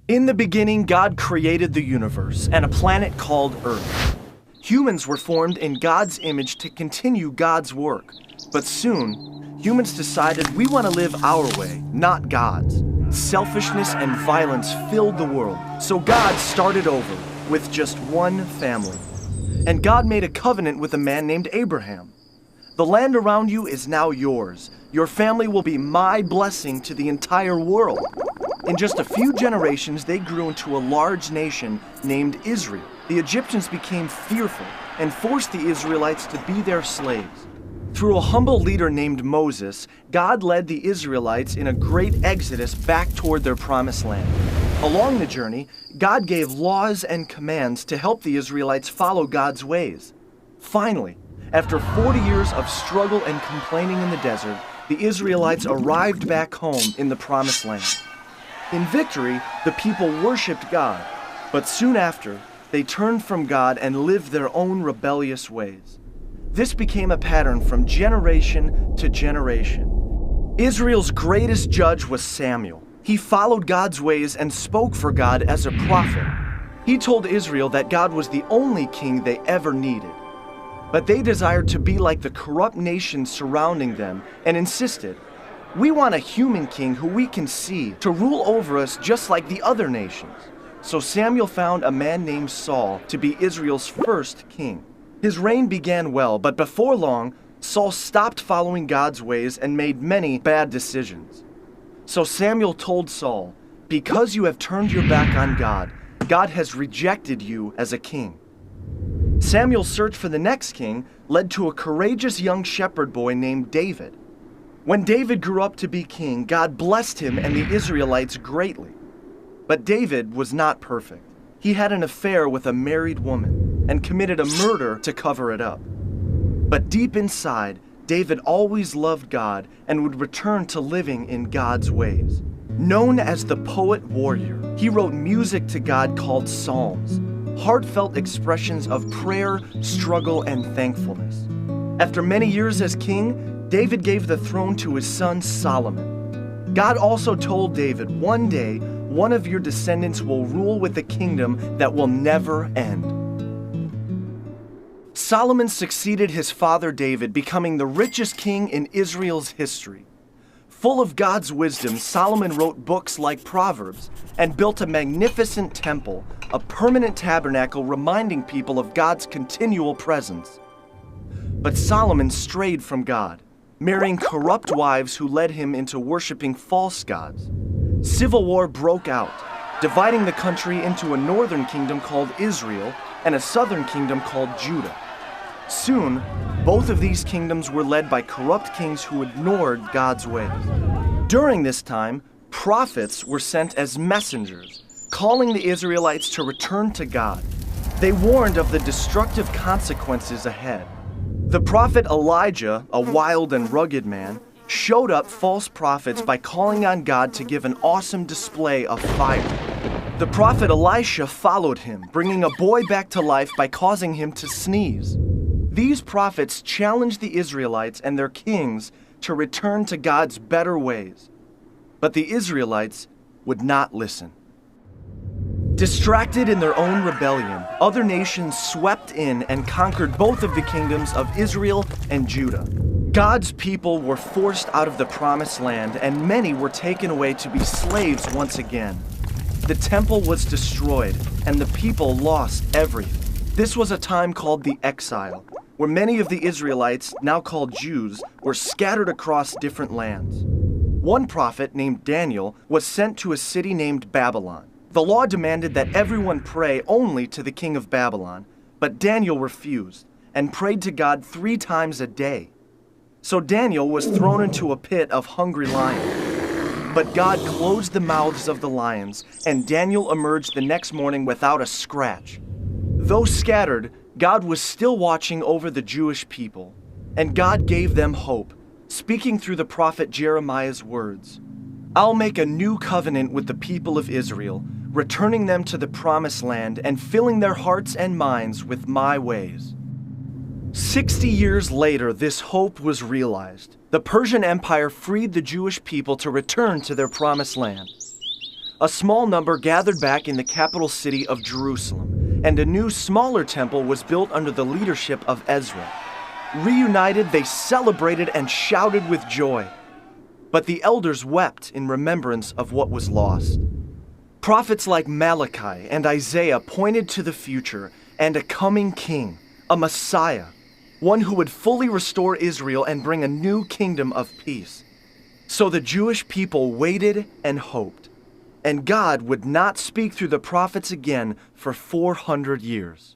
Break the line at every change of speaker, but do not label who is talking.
In the beginning, God created the universe and a planet called Earth. Humans were formed in God's image to continue God's work. But soon, humans decided we want to live our way, not God's. Selfishness and violence filled the world, so God started over with just one family. And God made a covenant with a man named Abraham. The land around you is now yours. Your family will be my blessing to the entire world. In just a few generations, they grew into a large nation named Israel. The Egyptians became fearful and forced the Israelites to be their slaves. Through a humble leader named Moses, God led the Israelites in a great exodus back toward their promised land. Along the journey, God gave laws and commands to help the Israelites follow God's ways. Finally, after 40 years of struggle and complaining in the desert, the Israelites arrived back home in the promised land. In victory, the people worshipped God, but soon after, they turned from God and lived their own rebellious ways. This became a pattern from generation to generation. Israel's greatest judge was Samuel. He followed God's ways and spoke for God as a prophet. He told Israel that God was the only king they ever needed. But they desired to be like the corrupt nations surrounding them and insisted, "We want a human king who we can see to rule over us just like the other nations." So Samuel found a man named Saul to be Israel's first king. His reign began well, but before long, Saul stopped following God's ways and made many bad decisions. So Samuel told Saul, "Because you have turned your back on God, God has rejected you as a king." Samuel's search for the next king led to a courageous young shepherd boy named David. When David grew up to be king, God blessed him and the Israelites greatly. But David was not perfect. He had an affair with a married woman and committed a murder to cover it up. But deep inside, David always loved God and would return to living in God's ways. Known as the poet warrior, he wrote music to God called psalms, heartfelt expressions of prayer, struggle, and thankfulness. After many years as king, David gave the throne to his son Solomon. God also told David, "One day, one of your descendants will rule with a kingdom that will never end." Solomon succeeded his father David, becoming the richest king in Israel's history. Full of God's wisdom, Solomon wrote books like Proverbs and built a magnificent temple, a permanent tabernacle reminding people of God's continual presence. But Solomon strayed from God, marrying corrupt wives who led him into worshiping false gods. Civil war broke out, dividing the country into a northern kingdom called Israel and a southern kingdom called Judah. Soon, both of these kingdoms were led by corrupt kings who ignored God's ways. During this time, prophets were sent as messengers, calling the Israelites to return to God. They warned of the destructive consequences ahead. The prophet Elijah, a wild and rugged man, showed up false prophets by calling on God to give an awesome display of fire. The prophet Elisha followed him, bringing a boy back to life by causing him to sneeze. These prophets challenged the Israelites and their kings to return to God's better ways. But the Israelites would not listen. Distracted in their own rebellion, other nations swept in and conquered both of the kingdoms of Israel and Judah. God's people were forced out of the promised land, and many were taken away to be slaves once again. The temple was destroyed, and the people lost everything. This was a time called the exile, where many of the Israelites, now called Jews, were scattered across different lands. One prophet named Daniel was sent to a city named Babylon. The law demanded that everyone pray only to the king of Babylon, but Daniel refused and prayed to God 3 times a day. So Daniel was thrown into a pit of hungry lions. But God closed the mouths of the lions, and Daniel emerged the next morning without a scratch. Though scattered, God was still watching over the Jewish people, and God gave them hope, speaking through the prophet Jeremiah's words. "I'll make a new covenant with the people of Israel, returning them to the promised land and filling their hearts and minds with my ways." 60 years later, this hope was realized. The Persian Empire freed the Jewish people to return to their promised land. A small number gathered back in the capital city of Jerusalem, and a new, smaller temple was built under the leadership of Ezra. Reunited, they celebrated and shouted with joy. But the elders wept in remembrance of what was lost. Prophets like Malachi and Isaiah pointed to the future and a coming king, a Messiah, one who would fully restore Israel and bring a new kingdom of peace. So the Jewish people waited and hoped, and God would not speak through the prophets again for 400 years.